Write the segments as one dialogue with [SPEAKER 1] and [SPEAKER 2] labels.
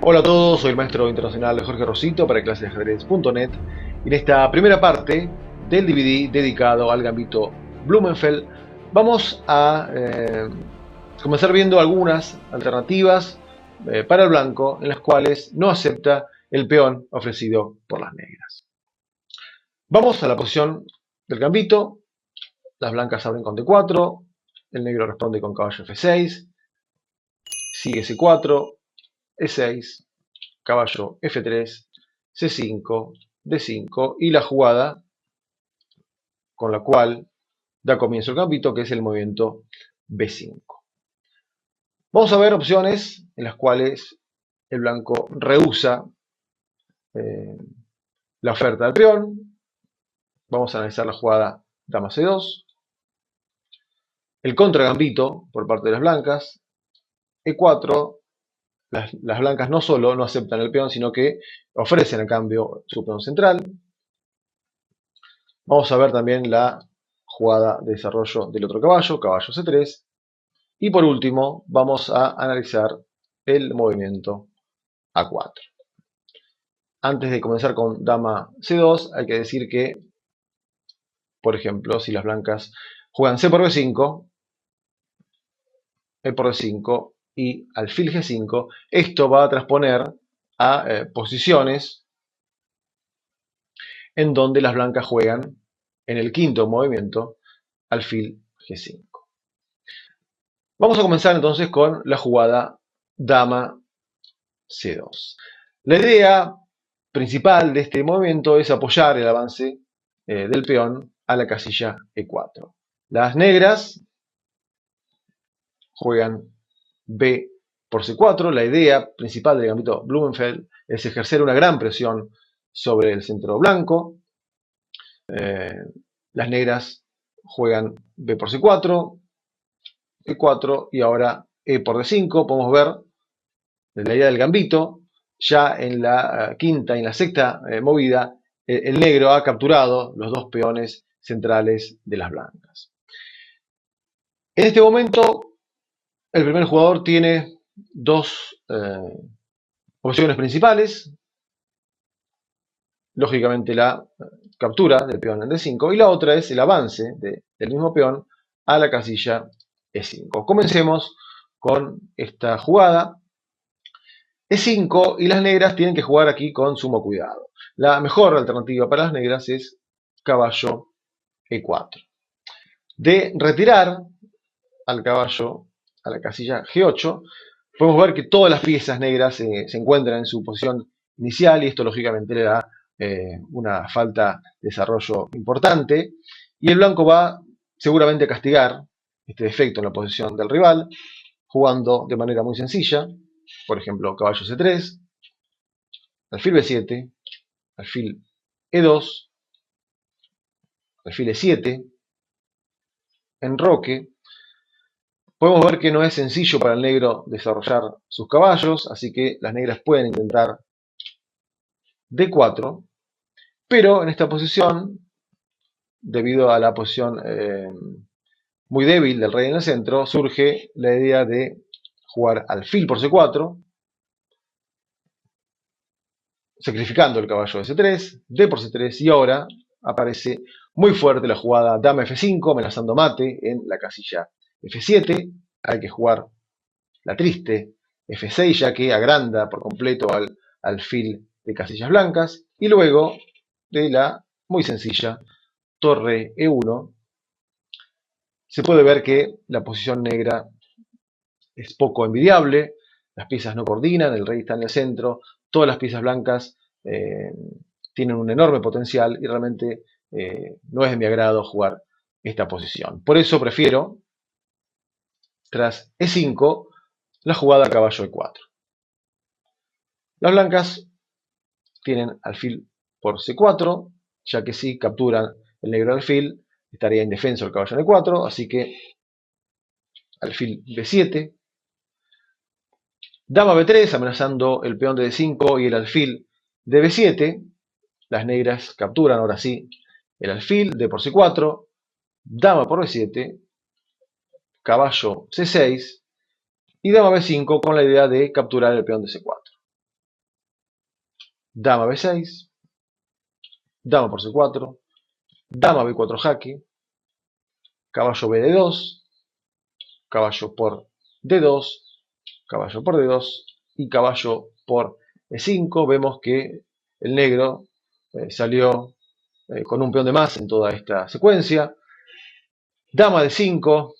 [SPEAKER 1] Hola a todos, soy el maestro internacional Jorge Rosito para clasesdeajedrez.net y en esta primera parte del DVD dedicado al gambito Blumenfeld vamos a comenzar viendo algunas alternativas para el blanco en las cuales no acepta el peón ofrecido por las negras. Vamos a la posición del gambito, las blancas abren con D4, el negro responde con caballo F6, sigue C4, E6, caballo F3, C5, D5 y la jugada con la cual da comienzo el gambito, que es el movimiento B5. Vamos a ver opciones en las cuales el blanco rehúsa la oferta del peón. Vamos a analizar la jugada dama C2, el contragambito por parte de las blancas, E4. Las blancas no solo no aceptan el peón, sino que ofrecen a cambio su peón central. Vamos a ver también la jugada de desarrollo del otro caballo, caballo C3. Y por último, vamos a analizar el movimiento A4. Antes de comenzar con dama C2, hay que decir que, por ejemplo, si las blancas juegan C por B5, E por D5 y alfil G5, esto va a transponer a posiciones en donde las blancas juegan en el quinto movimiento alfil G5. Vamos a comenzar entonces con la jugada dama C2. La idea principal de este movimiento es apoyar el avance del peón a la casilla E4. Las negras juegan B por C4. La idea principal del gambito Blumenfeld es ejercer una gran presión sobre el centro blanco. Las negras juegan B por C4, E4 y ahora E por D5. Podemos ver la idea del gambito. Ya en la quinta y en la sexta movida, el negro ha capturado los dos peones centrales de las blancas. En este momento, el primer jugador tiene dos opciones principales. Lógicamente la captura del peón en D5 y la otra es el avance del mismo peón a la casilla E5. Comencemos con esta jugada. E5 y las negras tienen que jugar aquí con sumo cuidado. La mejor alternativa para las negras es caballo E4. De retirar al caballo a la casilla G8, podemos ver que todas las piezas negras se encuentran en su posición inicial y esto lógicamente le da una falta de desarrollo importante y el blanco va seguramente a castigar este defecto en la posición del rival jugando de manera muy sencilla. Por ejemplo, caballo C3, alfil B7, alfil E2, alfil E7, enroque. Podemos ver que no es sencillo para el negro desarrollar sus caballos, así que las negras pueden intentar D4, pero en esta posición, debido a la posición muy débil del rey en el centro, surge la idea de jugar alfil por C4, sacrificando el caballo de C3, D por C3 y ahora aparece muy fuerte la jugada dama F5 amenazando mate en la casilla F7. Hay que jugar la triste F6 ya que agranda por completo al alfil de casillas blancas y luego de la muy sencilla torre E1 se puede ver que la posición negra es poco envidiable, las piezas no coordinan, el rey está en el centro, todas las piezas blancas tienen un enorme potencial y realmente no es de mi agrado jugar esta posición. Por eso prefiero, tras E5, la jugada caballo E4. Las blancas tienen alfil por C4, ya que si capturan el negro alfil, estaría indefenso el caballo en E4, así que alfil B7, dama B3 amenazando el peón de D5 y el alfil de B7. Las negras capturan ahora sí el alfil, D por C4, dama por B7, caballo C6 y dama B5 con la idea de capturar el peón de C4. dama B6, dama por C4, dama B4 jaque, caballo B D2, caballo por D2, caballo por D2 y caballo por E5. Vemos que el negro salió con un peón de más en toda esta secuencia. Dama D5,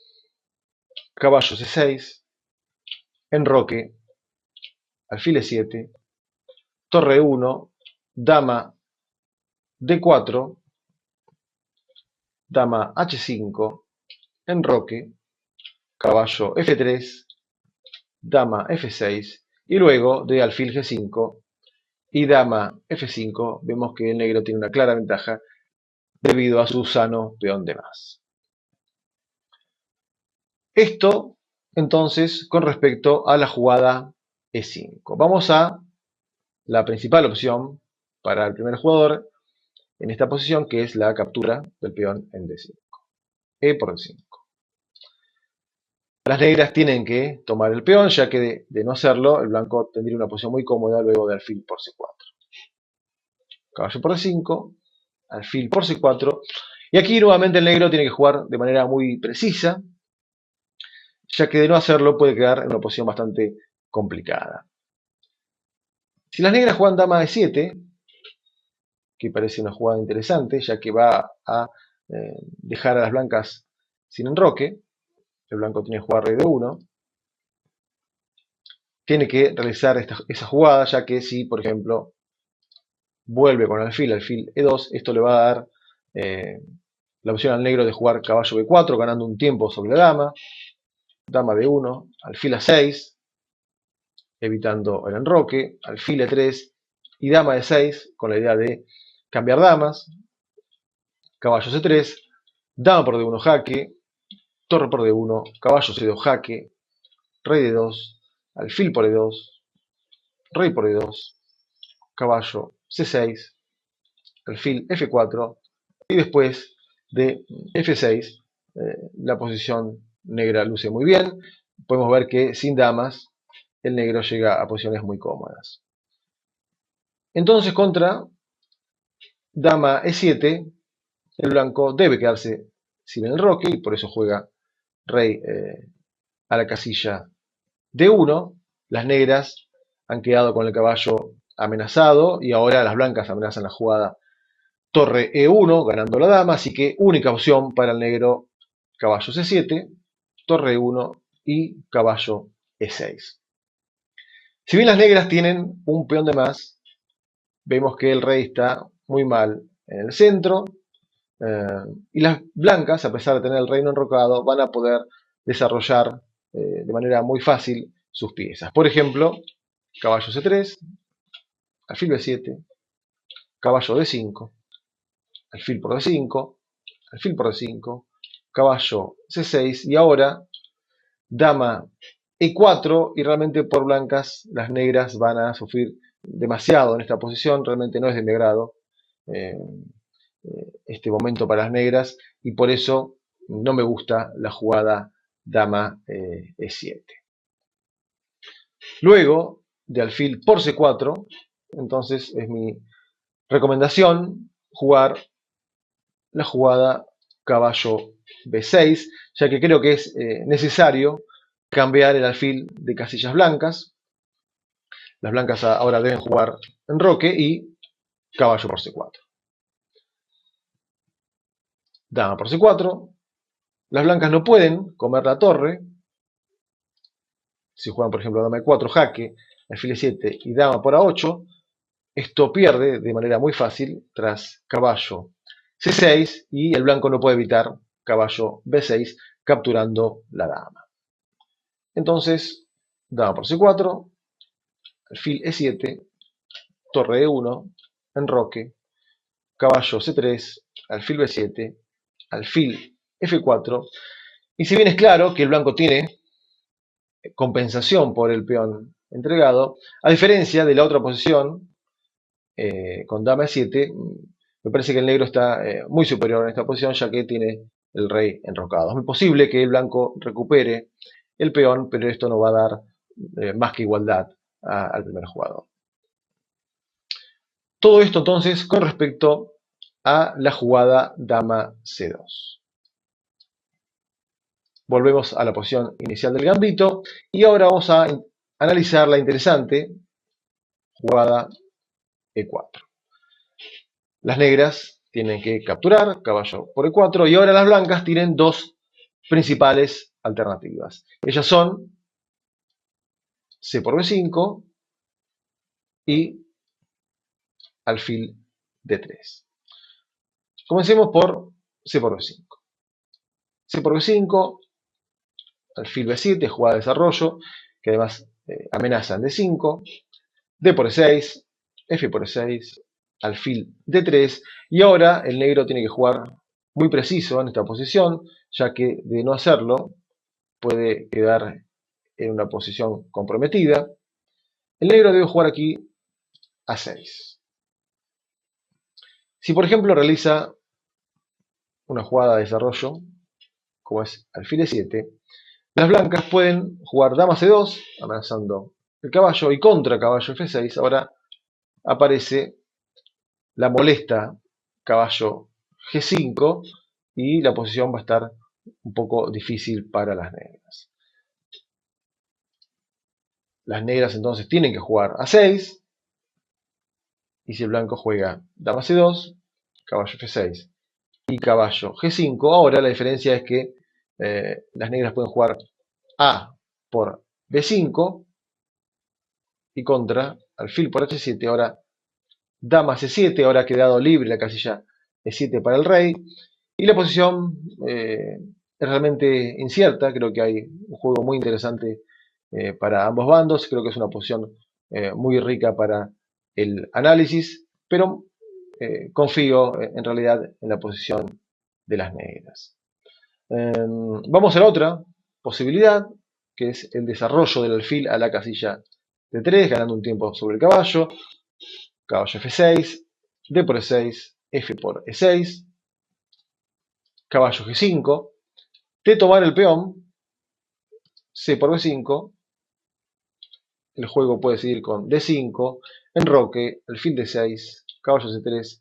[SPEAKER 1] caballo C6, enroque, alfil E7, torre E1, dama D4, dama H5, enroque, caballo F3, dama F6 y luego de alfil G5 y dama F5 vemos que el negro tiene una clara ventaja debido a su sano peón de más. Esto entonces con respecto a la jugada E5. Vamos a la principal opción para el primer jugador en esta posición, que es la captura del peón en D5. E por D5. Las negras tienen que tomar el peón, ya que de no hacerlo, el blanco tendría una posición muy cómoda luego de alfil por C4. Caballo por D5, alfil por C4. Y aquí nuevamente el negro tiene que jugar de manera muy precisa, ya que de no hacerlo puede quedar en una posición bastante complicada. Si las negras juegan dama E7, que parece una jugada interesante, ya que va a dejar a las blancas sin enroque, el blanco tiene que jugar rey D1, tiene que realizar esa jugada, ya que si, por ejemplo, vuelve con alfil E2, esto le va a dar la opción al negro de jugar caballo B4, ganando un tiempo sobre la dama, dama D1, alfil A6, evitando el enroque, alfil E3 y dama D6, con la idea de cambiar damas, caballo C3, dama por D1 jaque, torre por D1, caballo C2 jaque, rey D2, alfil por E2, rey por E2, caballo C6, alfil F4 y después de F6 la posición negra luce muy bien. Podemos ver que sin damas el negro llega a posiciones muy cómodas. Entonces contra dama E7 el blanco debe quedarse sin el enroque y por eso juega rey a la casilla D1. Las negras han quedado con el caballo amenazado y ahora las blancas amenazan la jugada torre E1 ganando la dama, así que única opción para el negro caballo C7, torre E1 y caballo E6. Si bien las negras tienen un peón de más, vemos que el rey está muy mal en el centro y las blancas, a pesar de tener el reino enrocado, van a poder desarrollar de manera muy fácil sus piezas. Por ejemplo, caballo C3, alfil B7, caballo D5, alfil por D5, alfil por D5, caballo C6 y ahora dama E4 y realmente por blancas las negras van a sufrir demasiado en esta posición, realmente no es de mi agrado este momento para las negras y por eso no me gusta la jugada dama E7. Luego de alfil por C4, entonces es mi recomendación jugar la jugada caballo B6, ya que creo que es necesario cambiar el alfil de casillas blancas. Las blancas ahora deben jugar enroque y caballo por C4. Dama por C4. Las blancas no pueden comer la torre. Si juegan, por ejemplo, dama E4, jaque, alfil E7 y dama por A8, esto pierde de manera muy fácil tras caballo C6 y el blanco no puede evitar caballo B6 capturando la dama. Entonces, dama por C4, alfil E7, torre E1, enroque, caballo C3, alfil B7, alfil F4. Y si bien es claro que el blanco tiene compensación por el peón entregado, a diferencia de la otra posición, con dama E7, me parece que el negro está muy superior en esta posición, ya que tiene el rey enrocado. Es muy posible que el blanco recupere el peón, pero esto no va a dar más que igualdad al primer jugador. Todo esto entonces con respecto a la jugada dama C2. Volvemos a la posición inicial del gambito y ahora vamos a analizar la interesante jugada E4. Las negras tienen que capturar, caballo por E4, y ahora las blancas tienen dos principales alternativas. Ellas son C por B5 y alfil D3. Comencemos por C por B5. C por B5, alfil B7, jugada de desarrollo, que además amenaza en D5, D por E6, F por E6, alfil D3, y ahora el negro tiene que jugar muy preciso en esta posición, ya que de no hacerlo puede quedar en una posición comprometida. El negro debe jugar aquí A6. Si por ejemplo realiza una jugada de desarrollo, como es alfil E7, las blancas pueden jugar dama C2, amenazando el caballo, y contra caballo F6, ahora aparece la molesta caballo G5 y la posición va a estar un poco difícil para las negras. Las negras entonces tienen que jugar A6, y si el blanco juega dama C2, caballo F6 y caballo G5, ahora la diferencia es que las negras pueden jugar A por B5 y contra alfil por H7, ahora dama C7, ahora ha quedado libre la casilla E7 para el rey, y la posición es realmente incierta. Creo que hay un juego muy interesante para ambos bandos, creo que es una posición muy rica para el análisis, pero confío en realidad en la posición de las negras. Vamos a la otra posibilidad, que es el desarrollo del alfil a la casilla D3, ganando un tiempo sobre el caballo. Caballo F6, D por E6, F por E6, caballo G5, de tomar el peón, C por B5, el juego puede seguir con D5, enroque, alfil D6, caballo C3,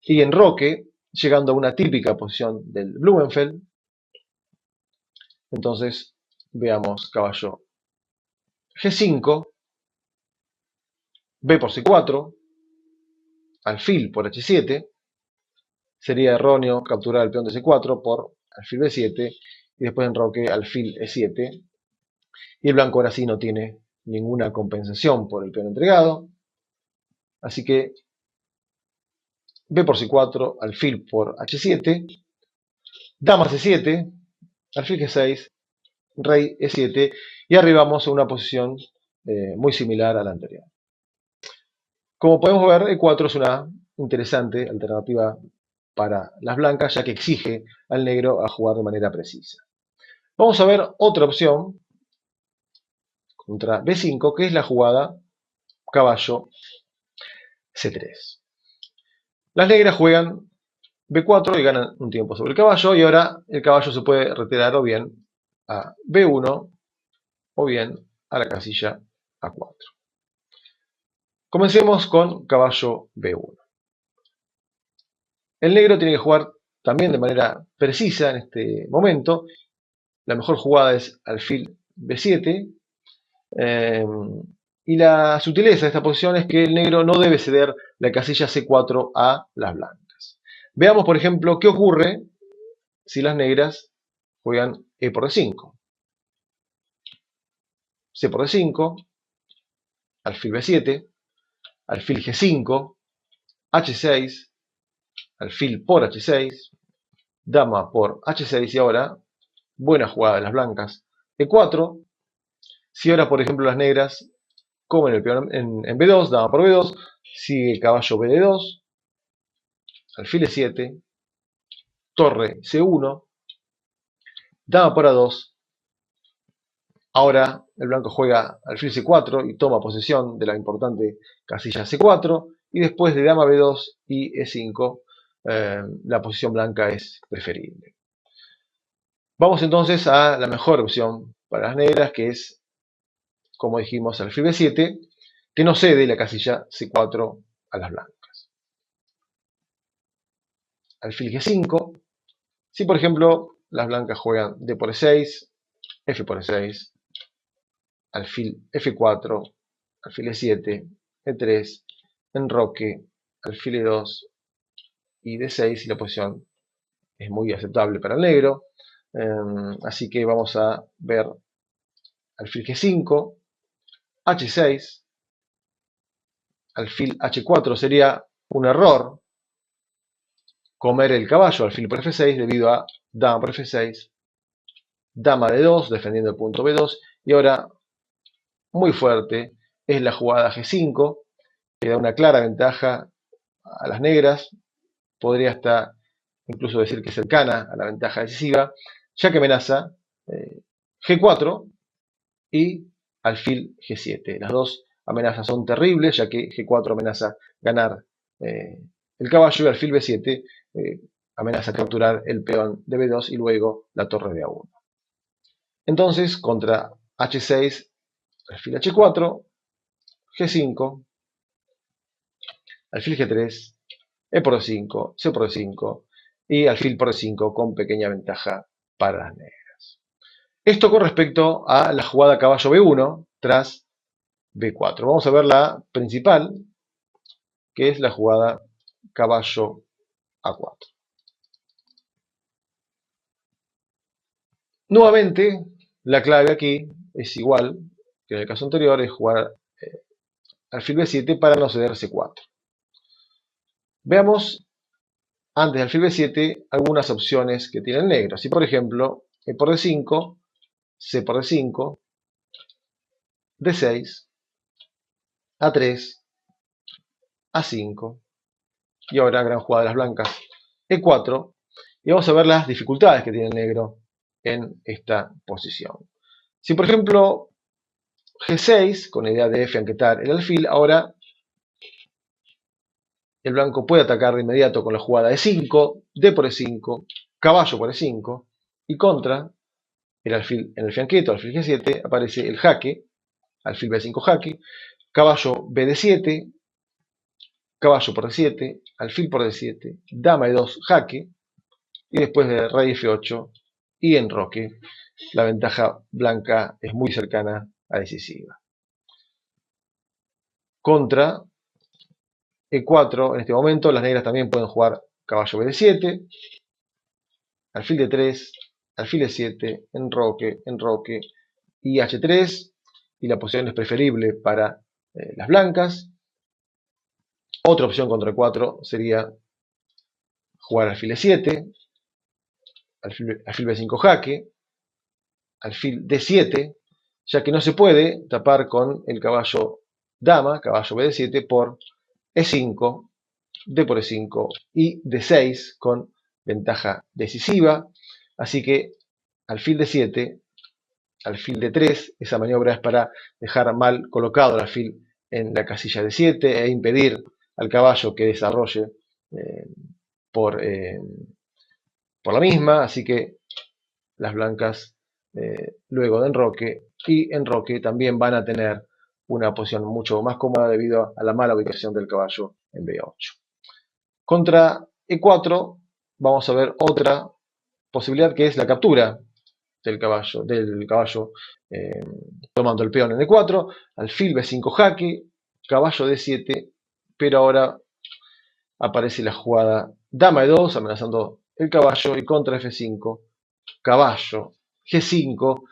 [SPEAKER 1] y enroque, llegando a una típica posición del Blumenfeld. Entonces, veamos caballo G5, B por C4, alfil por H7, sería erróneo capturar el peón de C4 por alfil B7, y después enroque alfil E7, y el blanco ahora sí no tiene ninguna compensación por el peón entregado, así que B por C4, alfil por H7, dama C7, alfil G6, rey E7, y arribamos a una posición muy similar a la anterior. Como podemos ver, E4 es una interesante alternativa para las blancas, ya que exige al negro a jugar de manera precisa. Vamos a ver otra opción contra B5, que es la jugada caballo C3. Las negras juegan B4 y ganan un tiempo sobre el caballo, y ahora el caballo se puede retirar o bien a B1 o bien a la casilla A4. Comencemos con caballo B1. El negro tiene que jugar también de manera precisa en este momento. La mejor jugada es alfil B7. Y la sutileza de esta posición es que el negro no debe ceder la casilla C4 a las blancas. Veamos, por ejemplo, qué ocurre si las negras juegan E por D5. C por D5, alfil B7, alfil G5, H6, alfil por H6, dama por H6, y ahora, buena jugada de las blancas, E4. Si ahora, por ejemplo, las negras comen el peón en B2, dama por B2, sigue el caballo BD2, alfil E7, torre C1, dama por A2. Ahora el blanco juega alfil C4 y toma posesión de la importante casilla C4, y después de dama B2 y E5, la posición blanca es preferible. Vamos entonces a la mejor opción para las negras, que es, como dijimos, alfil B7, que no cede la casilla C4 a las blancas. alfil G5. Si por ejemplo las blancas juegan D por E6, F por E6, alfil F4, alfil E7, E3, enroque, alfil E2 y D6, y la posición es muy aceptable para el negro. Así que vamos a ver alfil G5, H6, alfil H4. Sería un error comer el caballo alfil por F6 debido a dama por F6, dama D2 defendiendo el punto B2, y ahora muy fuerte es la jugada G5, que da una clara ventaja a las negras. Podría hasta incluso decir que cercana a la ventaja decisiva, ya que amenaza G4 y alfil G7. Las dos amenazas son terribles, ya que G4 amenaza ganar el caballo y alfil B7 amenaza capturar el peón de B2 y luego la torre de A1. Entonces, contra H6, alfil H4, G5, alfil G3, E por E5, C por E5 y alfil por E5 con pequeña ventaja para las negras. Esto con respecto a la jugada caballo B1 tras B4. Vamos a ver la principal, que es la jugada caballo A4. Nuevamente, la clave aquí es igual que en el caso anterior, es jugar alfil B7 para no ceder C4. Veamos antes del alfil B7 algunas opciones que tiene el negro. Si por ejemplo, E por D5, C por D5, D6, A3, A5, y ahora gran jugada de las blancas, E4, y vamos a ver las dificultades que tiene el negro en esta posición. Si por ejemplo G6, con la idea de fianquetar el alfil, ahora el blanco puede atacar de inmediato con la jugada E5, D por E5, caballo por E5, y contra el alfil en el fianqueto, alfil G7, aparece el jaque, alfil B5 jaque, caballo BD7, caballo por D7, alfil por D7, dama E2 jaque, y después de rey F8 y enroque. La ventaja blanca es muy cercana a decisiva. Contra E4, en este momento, las negras también pueden jugar caballo BD7, alfil D3, alfil E7, enroque, enroque y H3, y la posición es preferible para las blancas. Otra opción contra E4 sería jugar alfil E7, alfil B5 jaque, alfil D7, ya que no se puede tapar con el caballo dama, caballo BD7, por E5, D por E5 y D6 con ventaja decisiva. Así que alfil D7, alfil D3, esa maniobra es para dejar mal colocado el alfil en la casilla D7 e impedir al caballo que desarrolle por la misma. Así que las blancas luego de enroque también van a tener una posición mucho más cómoda debido a la mala ubicación del caballo en B8. Contra E4 vamos a ver otra posibilidad, que es la captura del caballo tomando el peón en E4, alfil B5 jaque, caballo D7, pero ahora aparece la jugada dama E2 amenazando el caballo, y contra F5, caballo G5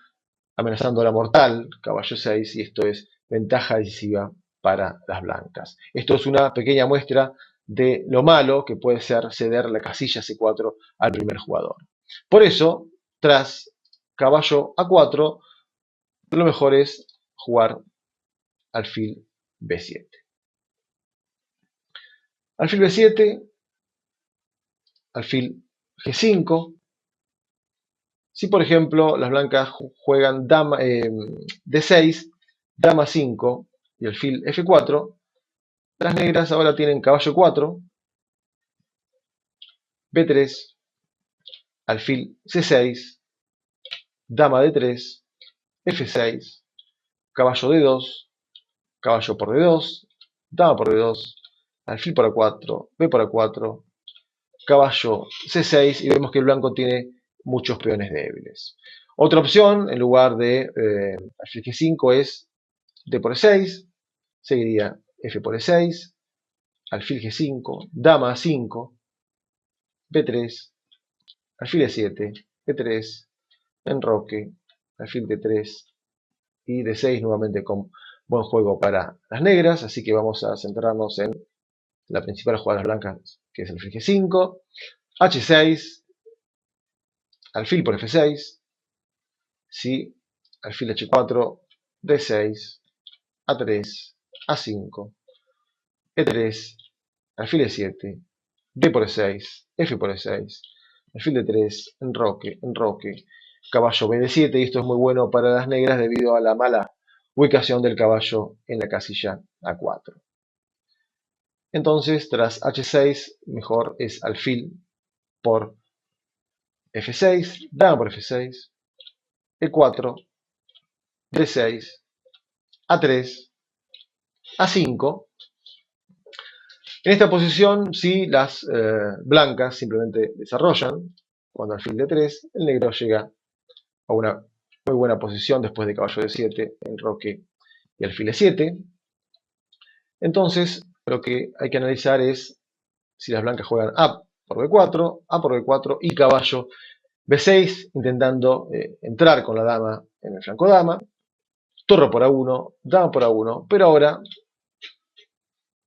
[SPEAKER 1] amenazando la mortal, caballo 6, y esto es ventaja decisiva para las blancas. Esto es una pequeña muestra de lo malo que puede ser ceder la casilla C4 al primer jugador. Por eso, tras caballo A4, lo mejor es jugar alfil B7. Alfil B7, alfil G5. Si por ejemplo las blancas juegan dama, D6, dama 5 y alfil F4, las negras ahora tienen caballo 4, B3, alfil C6, dama D3, F6, caballo D2, caballo por D2, dama por D2, alfil por A4, B por A4, caballo C6 y vemos que el blanco tiene muchos peones débiles. Otra opción, en lugar de alfil G5, es D por E6, seguiría F por E6, alfil G5, dama A5, B3, alfil E7, E3, enroque, alfil D3 y D6 nuevamente con buen juego para las negras, así que vamos a centrarnos en la principal jugada de las blancas, que es el alfil G5, H6, alfil por F6, ¿sí? Alfil H4, D6, A3, A5, E3, alfil E7, D por E6, F por E6, alfil D3, enroque, enroque, caballo BD7, y esto es muy bueno para las negras debido a la mala ubicación del caballo en la casilla A4. Entonces, tras H6, mejor es alfil por F6, dama por F6, E4, D6, A3, A5. En esta posición, si las blancas simplemente desarrollan, cuando alfil D3, el negro llega a una muy buena posición después de caballo D7, enroque y alfil E7. Entonces, lo que hay que analizar es si las blancas juegan A por B4, A por B4 y caballo B6, intentando entrar con la dama en el flanco dama, torre por A1, dama por A1, pero ahora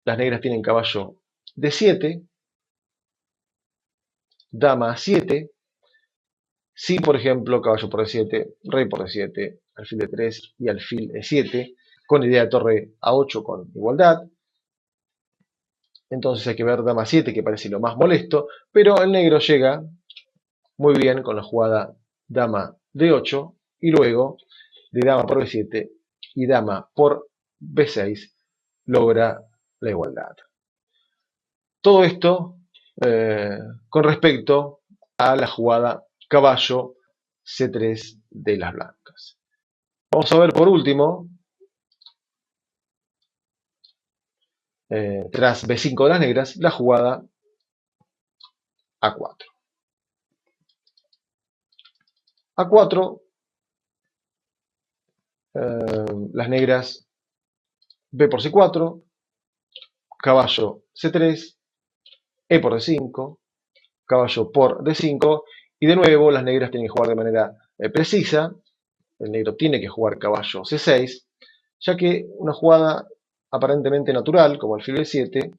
[SPEAKER 1] las negras tienen caballo D7, dama A7, si por ejemplo caballo por D7, rey por D7, alfil D3 y alfil E7, con idea de torre A8 con igualdad. Entonces hay que ver dama 7, que parece lo más molesto, pero el negro llega muy bien con la jugada dama D8 y luego de dama por B7 y dama por B6 logra la igualdad. Todo esto con respecto a la jugada caballo C3 de las blancas. Vamos a ver por último, tras B5 de las negras, la jugada A4. A4, las negras B por C4, caballo C3, E por D5, caballo por D5, y de nuevo las negras tienen que jugar de manera precisa. El negro tiene que jugar caballo C6, ya que una jugada aparentemente natural, como alfil B7,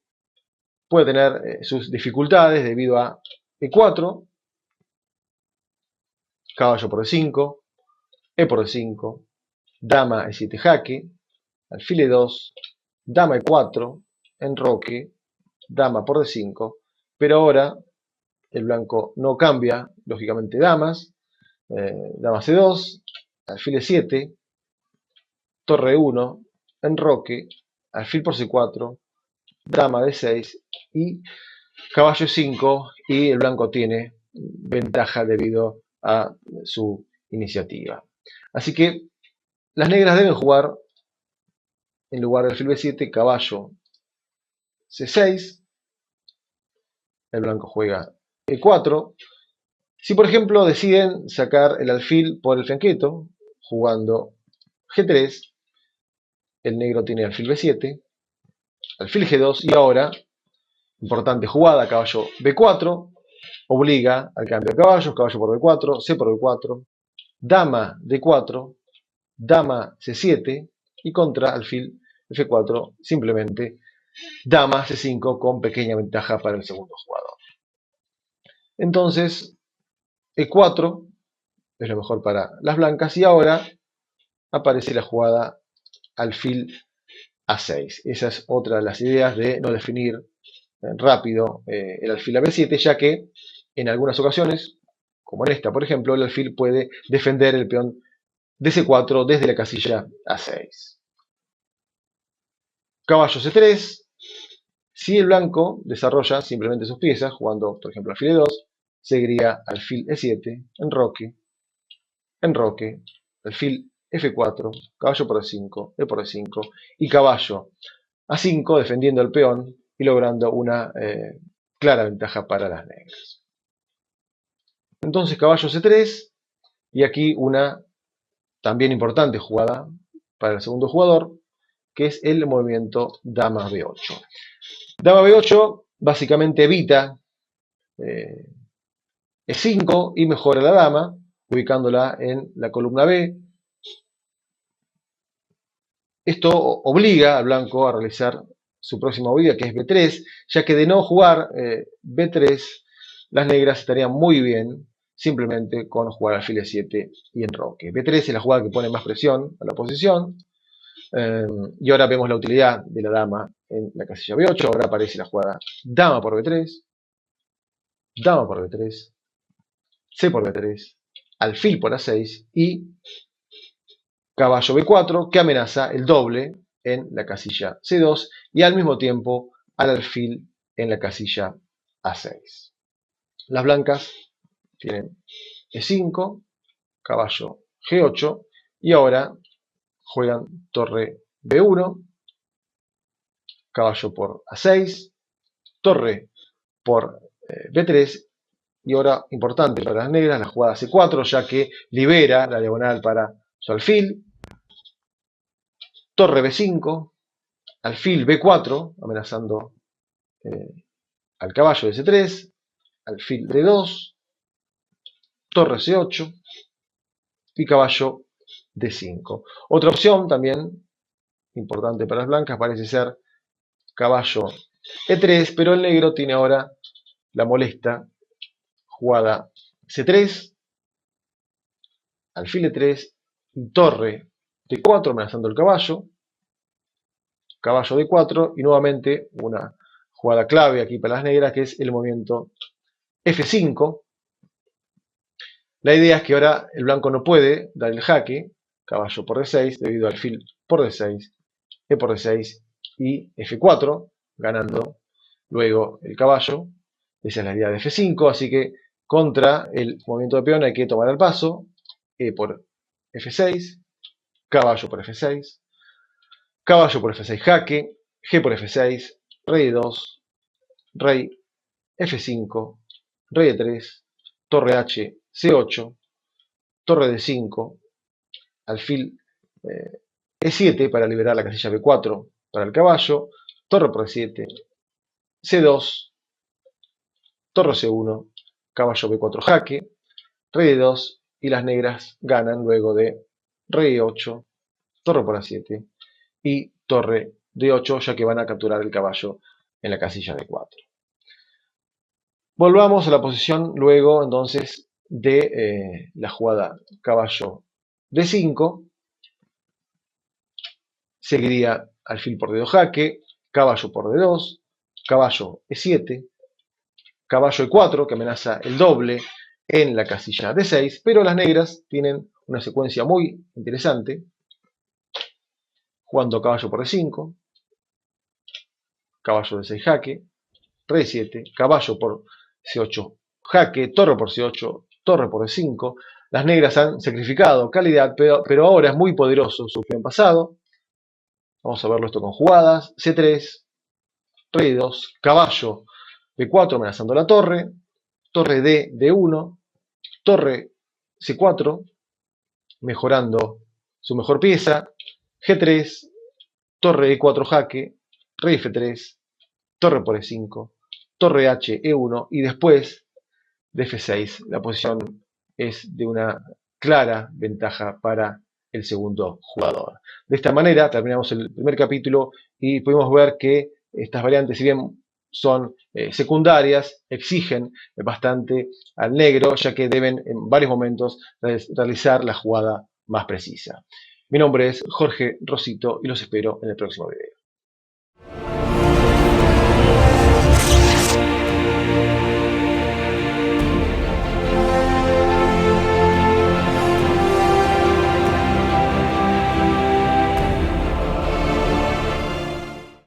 [SPEAKER 1] puede tener sus dificultades debido a E4, caballo por D5, E por D5, dama E7 jaque, alfil E2, dama E4, enroque, dama por D5, pero ahora el blanco no cambia, lógicamente, damas, dama C2, alfil E7, torre 1, enroque, alfil por C4, dama D6 y caballo E5, y el blanco tiene ventaja debido a su iniciativa. Así que las negras deben jugar, en lugar de alfil B7, caballo C6, el blanco juega E4. Si por ejemplo deciden sacar el alfil por el flanqueto, jugando G3, el negro tiene alfil B7, alfil G2 y ahora, importante jugada, caballo B4, obliga al cambio de caballos, caballo por B4, C por B4, dama D4, dama C7 y contra alfil F4 simplemente dama C5 con pequeña ventaja para el segundo jugador. Entonces, E4 es lo mejor para las blancas y ahora aparece la jugada alfil A6. Esa es otra de las ideas de no definir rápido el alfil a B7, ya que en algunas ocasiones, como en esta por ejemplo, el alfil puede defender el peón de C4 desde la casilla A6. Caballo C3. Si el blanco desarrolla simplemente sus piezas, jugando por ejemplo alfil E2, seguiría alfil E7, enroque, enroque, alfil F4, caballo por E5, E por E5 y caballo A5 defendiendo el peón y logrando una clara ventaja para las negras. Entonces caballo C3, y aquí una también importante jugada para el segundo jugador, que es el movimiento dama B8. Dama B8 básicamente evita E5 y mejora la dama, ubicándola en la columna B. Esto obliga al blanco a realizar su próxima movida, que es B3, ya que de no jugar B3, las negras estarían muy bien simplemente con jugar alfil E7 y enroque. B3 es la jugada que pone más presión a la posición. Y ahora vemos la utilidad de la dama en la casilla B8. Ahora aparece la jugada dama por B3, dama por B3, C por B3, alfil por A6 y caballo B4, que amenaza el doble en la casilla C2 y al mismo tiempo al alfil en la casilla A6. Las blancas tienen E5, caballo G8 y ahora juegan torre B1, caballo por A6, torre por B3 y ahora, importante para las negras, la jugada C4, ya que libera la diagonal para su alfil, torre B5, alfil B4, amenazando al caballo de C3, alfil D2, torre C8 y caballo D5. Otra opción también importante para las blancas parece ser caballo E3, pero el negro tiene ahora la molesta jugada C3, alfil E3 y torre D4 amenazando el caballo, caballo D4 y nuevamente una jugada clave aquí para las negras, que es el movimiento F5. La idea es que ahora el blanco no puede dar el jaque, caballo por D6, debido al alfil por D6, E por D6 y F4, ganando luego el caballo. Esa es la idea de F5, así que contra el movimiento de peón hay que tomar el paso, E por F6, caballo por F6, caballo por F6 jaque, G por F6, rey E2, rey F5, rey E3, torre H, C8, torre D5, alfil E7 para liberar la casilla B4 para el caballo, torre por E7, C2, torre C1, caballo B4 jaque, rey D2 y las negras ganan luego de rey E8, torre por A7 y torre D8, ya que van a capturar el caballo en la casilla D4. Volvamos a la posición luego entonces de la jugada caballo D5. Seguiría alfil por D2 jaque, caballo por D2, caballo E7, caballo E4 que amenaza el doble en la casilla D6, pero las negras tienen una secuencia muy interesante, jugando caballo por D5, caballo D6 jaque, rey 7, caballo por C8 jaque, torre por C8, torre por D5. Las negras han sacrificado calidad, pero ahora es muy poderoso su peón pasado. Vamos a verlo esto con jugadas. C3, rey 2, caballo B4 amenazando la torre, torre D, D1, torre C4, mejorando su mejor pieza, G3, torre E4 jaque, rey F3, torre por E5, torre H, E1 y después de F6. La posición es de una clara ventaja para el segundo jugador. De esta manera terminamos el primer capítulo y pudimos ver que estas variantes, si bien son secundarias, exigen bastante al negro, ya que deben en varios momentos realizar la jugada más precisa. Mi nombre es Jorge Rosito y los espero en el próximo video.